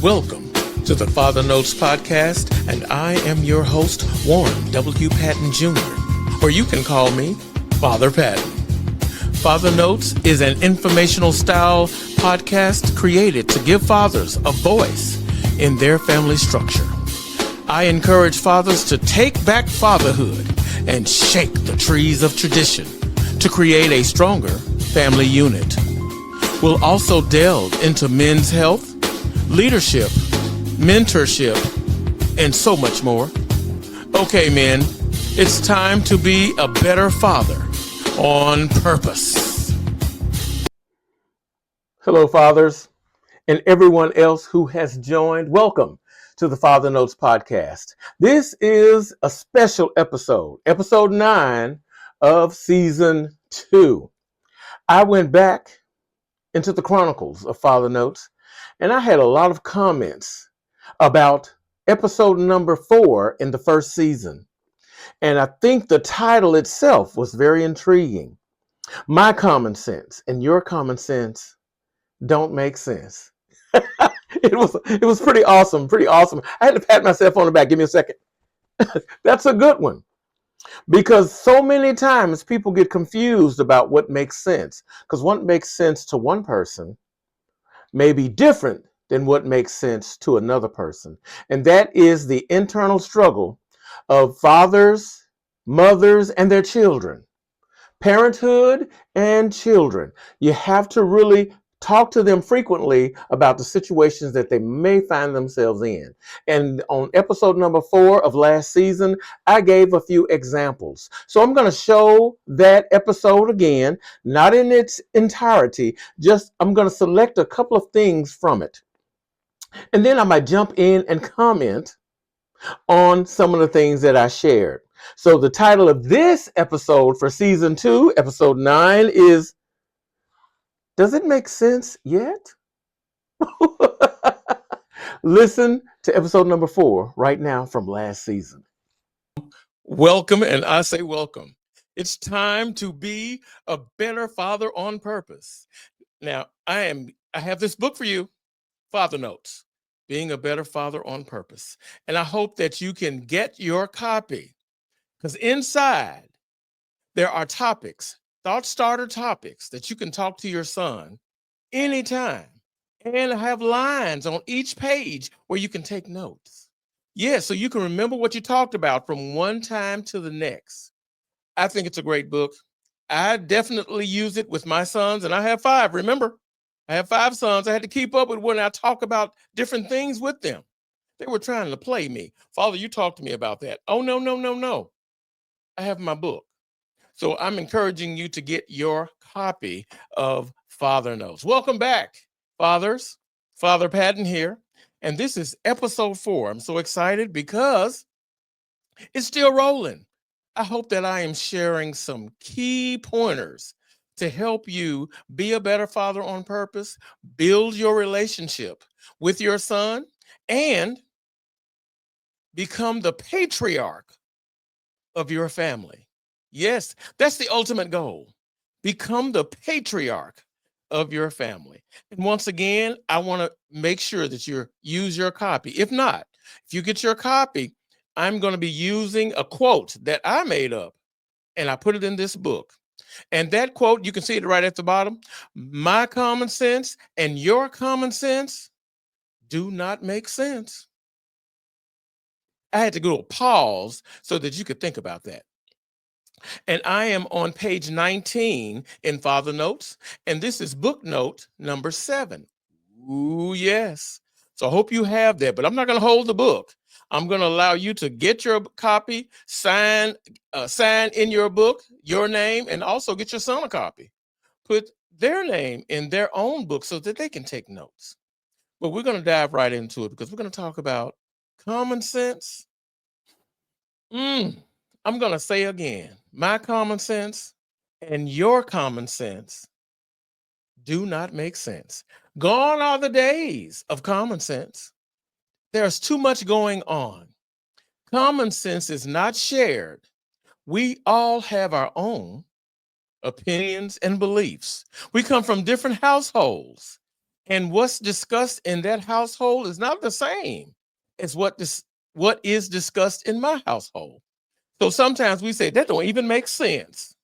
Welcome to the Father Knowts podcast, and I am your host, Warren W. Patten Jr., or you can call me Father Patten. Father Knowts is an informational style podcast created to give fathers a voice in their family structure. I encourage fathers to take back fatherhood and shake the trees of tradition to create a stronger family unit. We'll also delve into men's health, leadership, mentorship, and so much more. Okay, men, it's time to be a better father on purpose. Hello, fathers, and everyone else who has joined. Welcome to the Father Knowts podcast. This is a special episode, episode 9 of season 2. I went back into the chronicles of Father Knowts, and I had a lot of comments about episode number 4 in the first season. And I think the title itself was very intriguing. My common sense and your common sense don't make sense. It was pretty awesome, pretty awesome. I had to pat myself on the back. Give me a second. That's a good one. Because so many times people get confused about what makes sense. Because what makes sense to one person may be different than what makes sense to another person. And that is the internal struggle of fathers, mothers, and their children. Parenthood and children. You have to really talk to them frequently about the situations that they may find themselves in. And on episode number 4 of last season, I gave a few examples. So I'm going to show that episode again, not in its entirety, just I'm going to select a couple of things from it. And then I might jump in and comment on some of the things that I shared. So the title of this episode for season 2, episode 9 is, Does it make sense yet? Listen to episode number 4 right now from last season. Welcome, and I say welcome. It's time to be a better father on purpose. Now, I have this book for you, Father Knowts, Being a Better Father on Purpose. And I hope that you can get your copy, because inside there are topics, thought starter topics that you can talk to your son anytime, and have lines on each page where you can take notes. Yeah, so you can remember what you talked about from one time to the next. I think it's a great book. I definitely use it with my sons, and I have 5. Remember, I have 5 sons. I had to keep up with when I talk about different things with them. They were trying to play me. Father, you talked to me about that. Oh, no. I have my book. So I'm encouraging you to get your copy of Father Knowts. Welcome back, fathers. Father Patten here. And this is episode 4. I'm so excited because it's still rolling. I hope that I am sharing some key pointers to help you be a better father on purpose, build your relationship with your son, and become the patriarch of your family. Yes, that's the ultimate goal. Become the patriarch of your family. And once again, I want to make sure that you use your copy. If not, if you get your copy, I'm going to be using a quote that I made up, and I put it in this book. And that quote, you can see it right at the bottom. My common sense and your common sense do not make sense. I had to go pause so that you could think about that. And I am on page 19 in Father Knowts, and this is book note number 7. Ooh, yes. So I hope you have that, but I'm not going to hold the book. I'm going to allow you to get your copy, sign in your book, your name, and also get your son a copy. Put their name in their own book so that they can take notes. But we're going to dive right into it because we're going to talk about common sense. I'm going to say again, my common sense and your common sense do not make sense. Gone are the days of common sense. There's too much going on. Common sense is not shared. We all have our own opinions and beliefs. We come from different households, And what's discussed in that household is not the same as what is discussed in my household. So sometimes we say that don't even make sense.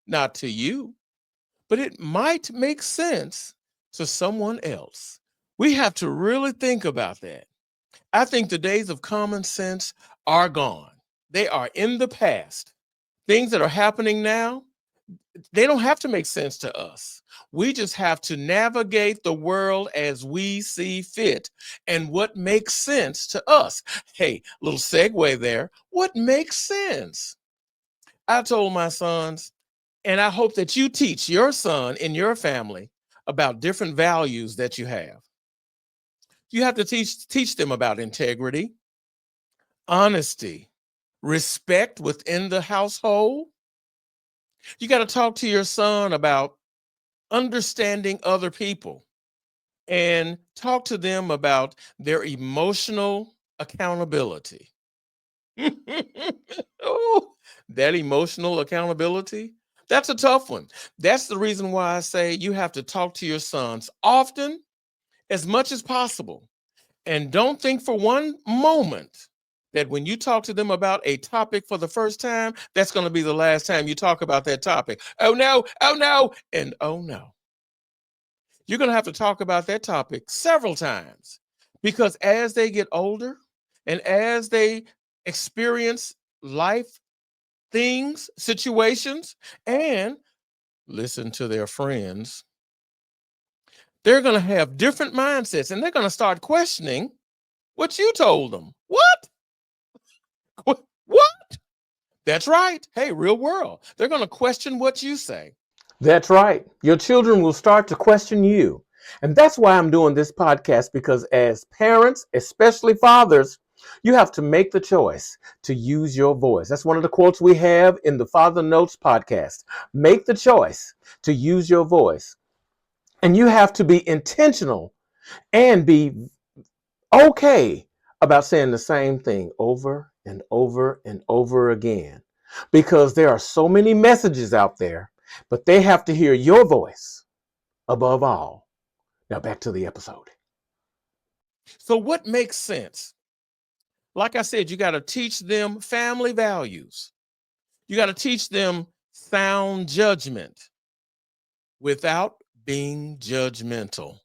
Not to you, but it might make sense to someone else. We have to really think about that. I think the days of common sense are gone. They are in the past. Things that are happening now, they don't have to make sense to us. We just have to navigate the world as we see fit and what makes sense to us. Hey, little segue there. What makes sense? I told my sons, and I hope that you teach your son in your family about different values that you have. You have to teach them about integrity, honesty, respect within the household. You got to talk to your son about understanding other people and talk to them about their emotional accountability. Oh, that emotional accountability, that's a tough one. That's the reason why I say you have to talk to your sons often, as much as possible. And don't think for one moment that when you talk to them about a topic for the first time, that's going to be the last time you talk about that topic. Oh no, and oh no. You're going to have to talk about that topic several times because as they get older and as they experience life things, situations, and listen to their friends, they're going to have different mindsets and they're going to start questioning what you told them. What? That's right. Hey, real world. They're going to question what you say. That's right. Your children will start to question you. And that's why I'm doing this podcast, because as parents, especially fathers, you have to make the choice to use your voice. That's one of the quotes we have in the Father Notes podcast. Make the choice to use your voice. And you have to be intentional and be okay about saying the same thing over and over and over again, because there are so many messages out there, but they have to hear your voice above all. Now back to the episode. So, what makes sense? Like I said, you got to teach them family values. You got to teach them sound judgment without being judgmental.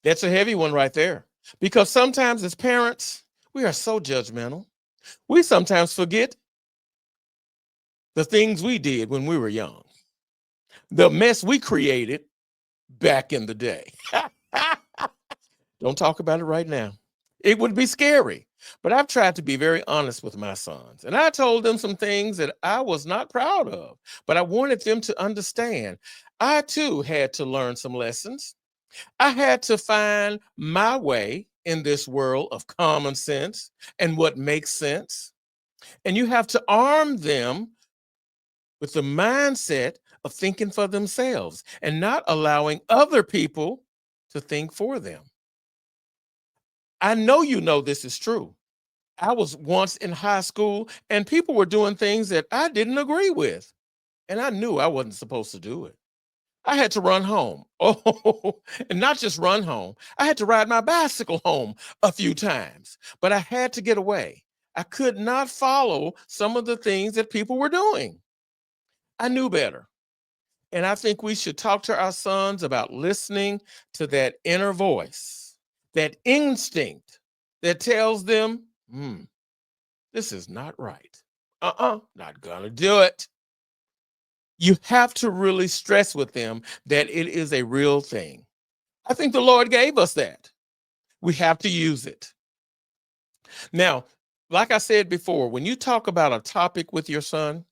That's a heavy one right there. Because sometimes as parents, we are so judgmental. We sometimes forget the things we did when we were young, the mess we created back in the day. Don't talk about it right now. It would be scary. But I've tried to be very honest with my sons. And I told them some things that I was not proud of, but I wanted them to understand. I too had to learn some lessons. I had to find my way in this world of common sense and what makes sense. And you have to arm them with the mindset of thinking for themselves and not allowing other people to think for them. I know you know this is true. I was once in high school and people were doing things that I didn't agree with. And I knew I wasn't supposed to do it. I had to run home. Oh, and not just run home. I had to ride my bicycle home a few times, but I had to get away. I could not follow some of the things that people were doing. I knew better. And I think we should talk to our sons about listening to that inner voice, that instinct that tells them, this is not right. Not gonna do it. You have to really stress with them that it is a real thing. I think the Lord gave us that. We have to use it. Now, like I said before, when you talk about a topic with your son,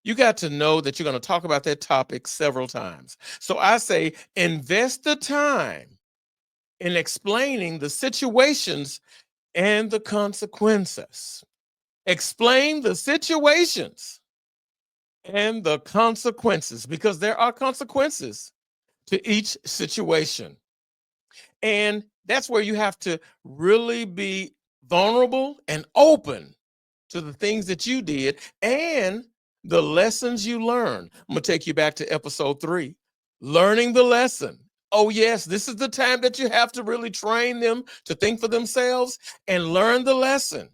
you got to know that you're going to talk about that topic several times. So I say, invest the time in explaining the situations and the consequences. Explain the situations and the consequences, because there are consequences to each situation. And that's where you have to really be vulnerable and open to the things that you did and the lessons you learned. I'm going to take you back to episode 3, learning the lesson. Oh, yes, this is the time that you have to really train them to think for themselves and learn the lesson.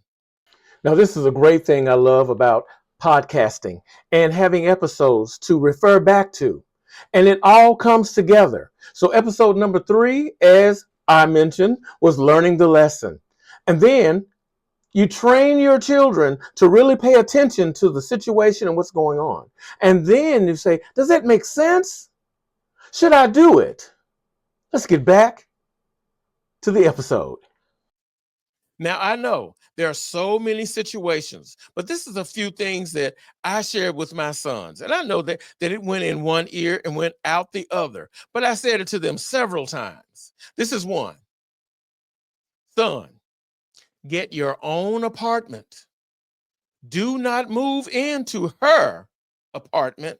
Now, this is a great thing I love about podcasting and having episodes to refer back to. And it all comes together. So, episode number 3, as I mentioned, was learning the lesson. And then you train your children to really pay attention to the situation and what's going on. And then you say, does that make sense? Should I do it? Let's get back to the episode. Now, I know there are so many situations, but this is a few things that I shared with my sons. And I know that it went in one ear and went out the other, but I said it to them several times. This is one. Son, get your own apartment. Do not move into her apartment,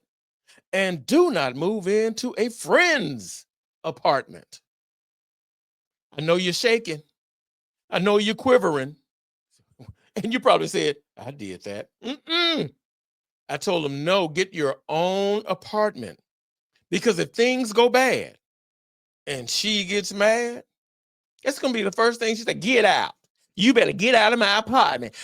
and do not move into a friend's apartment. I know you're shaking. I know you're quivering. And you probably said, I did that. I told him, no, get your own apartment. Because if things go bad and she gets mad, it's going to be the first thing she said, get out. You better get out of my apartment.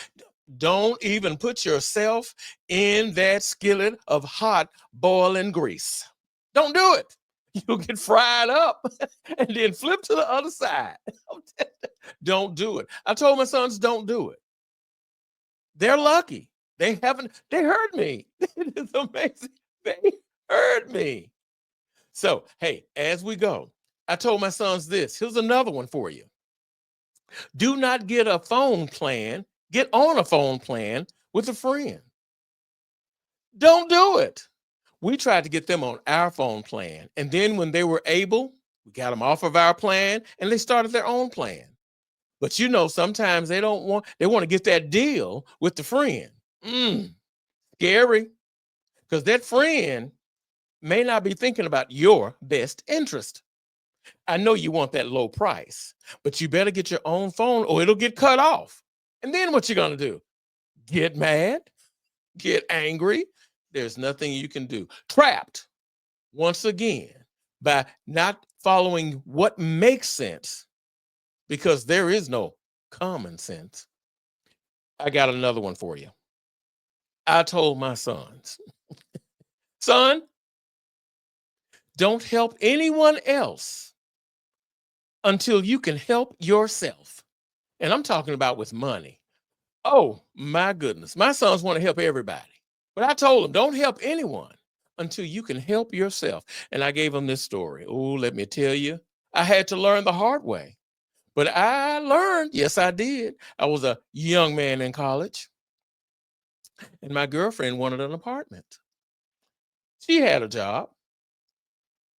Don't even put yourself in that skillet of hot boiling grease. Don't do it. You'll get fried up and then flip to the other side. Don't do it. I told my sons, don't do it. They're lucky. They heard me. It is amazing. They heard me. So, hey, as we go, I told my sons this. Here's another one for you. Do not get a phone plan. Get on a phone plan with a friend. Don't do it. We tried to get them on our phone plan. And then when they were able, we got them off of our plan and they started their own plan. But you know, sometimes they want to get that deal with the friend. Scary. Because that friend may not be thinking about your best interest. I know you want that low price, but you better get your own phone or it'll get cut off. And then what you going to do? Get mad? Get angry? There's nothing you can do. Trapped, once again, by not following what makes sense, because there is no common sense. I got another one for you. I told my sons, son, don't help anyone else until you can help yourself. And I'm talking about with money. Oh, my goodness. My sons want to help everybody. But I told them, don't help anyone until you can help yourself. And I gave them this story. Oh, let me tell you, I had to learn the hard way. But I learned, yes, I did. I was a young man in college, and my girlfriend wanted an apartment. She had a job.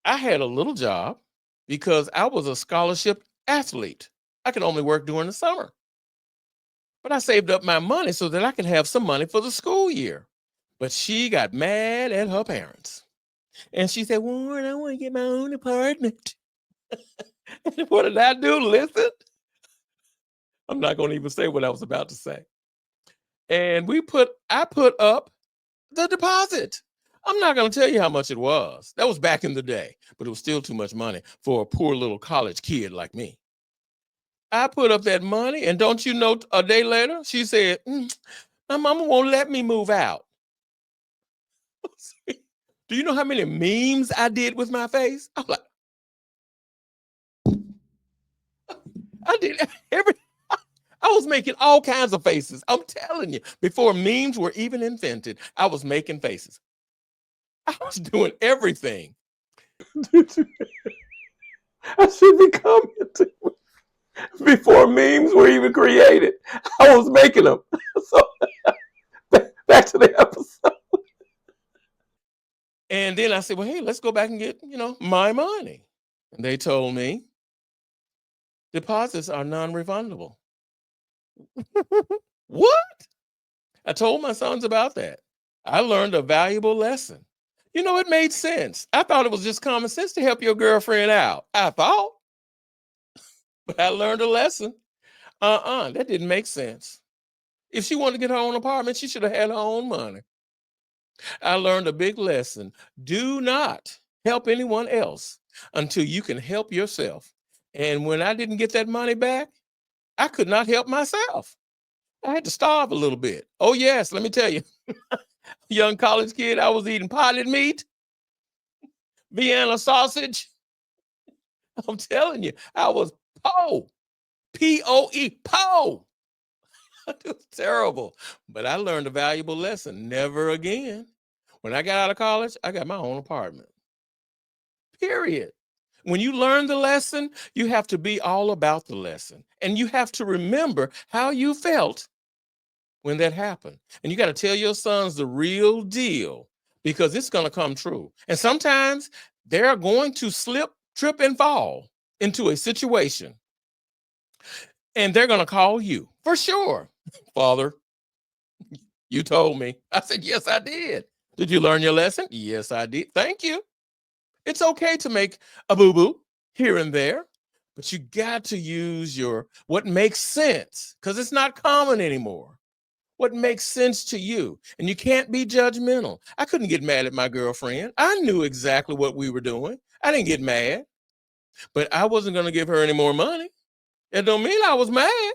I had a little job because I was a scholarship athlete. I could only work during the summer. But I saved up my money so that I could have some money for the school year. But she got mad at her parents. And she said, Warren, I want to get my own apartment. And what did I do? Listen. I'm not going to even say what I was about to say. And I put up the deposit. I'm not going to tell you how much it was. That was back in the day, but it was still too much money for a poor little college kid like me. I put up that money, and don't you know, a day later, she said, my mama won't let me move out. Do you know how many memes I did with my face? I'm like, I did I was making all kinds of faces. I'm telling you, before memes were even invented, I was making faces. I was doing everything. I should be commenting before memes were even created. I was making them. So back to the episode. And then I said, well, hey, let's go back and get, my money. And they told me deposits are non-refundable. What? I told my sons about that. I learned a valuable lesson. It made sense. I thought it was just common sense to help your girlfriend out. I thought. But I learned a lesson. That didn't make sense. If she wanted to get her own apartment, she should have had her own money. I learned a big lesson. Do not help anyone else until you can help yourself. And when I didn't get that money back, I could not help myself. I had to starve a little bit. Oh, yes, let me tell you, young college kid, I was eating potted meat, Vienna sausage. I'm telling you, I was poor, P-O-E, poor. It was terrible. But I learned a valuable lesson. Never again. When I got out of college, I got my own apartment. Period. When you learn the lesson, you have to be all about the lesson. And you have to remember how you felt when that happened. And you got to tell your sons the real deal because it's going to come true. And sometimes they're going to slip, trip, and fall into a situation. And they're going to call you for sure. Father, you told me. I said, yes, I did. Did you learn your lesson? Yes, I did. Thank you. It's okay to make a boo-boo here and there, but you got to use what makes sense because it's not common anymore. What makes sense to you? And you can't be judgmental. I couldn't get mad at my girlfriend. I knew exactly what we were doing. I didn't get mad, but I wasn't going to give her any more money. It don't mean I was mad.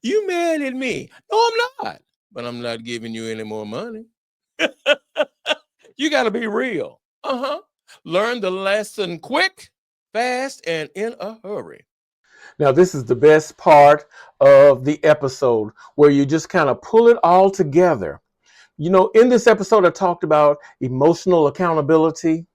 You mad at me? No, I'm not, but I'm not giving you any more money. You got to be real. Learn the lesson quick, fast, and in a hurry. Now, this is the best part of the episode where you just kind of pull it all together. You know, in this episode, I talked about emotional accountability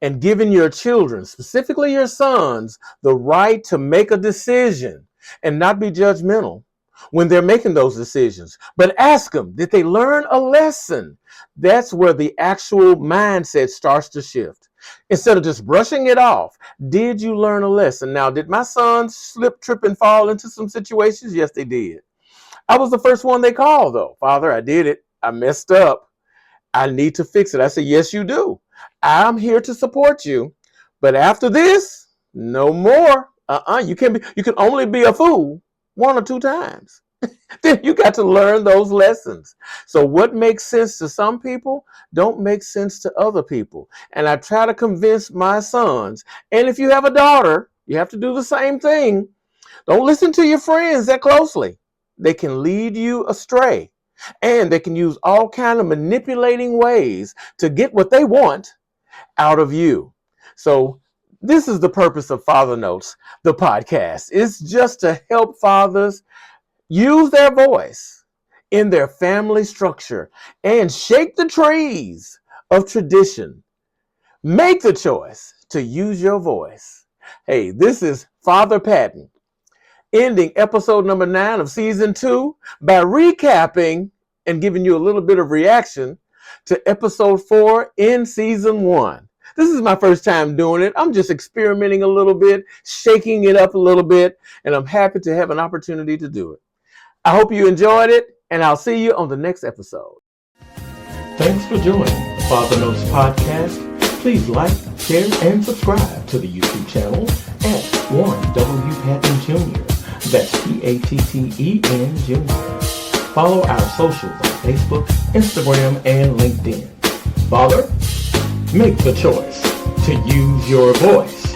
and giving your children, specifically your sons, the right to make a decision and not be judgmental when they're making those decisions. But ask them, did they learn a lesson? That's where the actual mindset starts to shift. Instead of just brushing it off, did you learn a lesson? Now, did my sons slip, trip, and fall into some situations? Yes, they did. I was the first one they called, though. Father, I did it. I messed up. I need to fix it. I said, yes, you do. I'm here to support you. But after this, no more. You can only be a fool 1 or 2 times. Then you got to learn those lessons. So what makes sense to some people don't make sense to other people. And I try to convince my sons. And if you have a daughter, you have to do the same thing. Don't listen to your friends that closely. They can lead you astray. And they can use all kinds of manipulating ways to get what they want out of you. So this is the purpose of Father Knowts, the podcast. It's just to help fathers use their voice in their family structure and shake the trees of tradition. Make the choice to use your voice. Hey, this is Father Patten, ending episode number 9 of season 2 by recapping and giving you a little bit of reaction to episode 4 in season 1. This is my first time doing it. I'm just experimenting a little bit, shaking it up a little bit, and I'm happy to have an opportunity to do it. I hope you enjoyed it, and I'll see you on the next episode. Thanks for joining Father Knowts Podcast. Please like, share, and subscribe to the YouTube channel at Warren W. Patten Jr. That's Patten Jr. Follow our socials on Facebook, Instagram, and LinkedIn. Father, make the choice to use your voice.